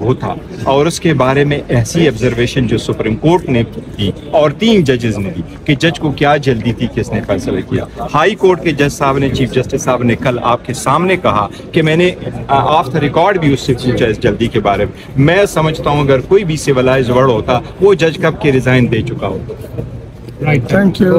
होता और उसके बारे में ऐसी ऑब्जर्वेशन जो सुप्रीम कोर्ट ने दी और 3 जजेस ने दी कि जज को क्या जल्दी थी किसने फैसला किया। हाई कोर्ट के जज साहब ने, चीफ जस्टिस साहब ने कल आपके सामने कहा कि मैंने ऑफ द रिकॉर्ड भी उससे पूछा इस जल्दी के बारे में। मैं समझता हूँ अगर कोई भी सिविलाइज्ड वर्ल्ड होता वो जज कब के रिजाइन दे चुका होता। Thank you.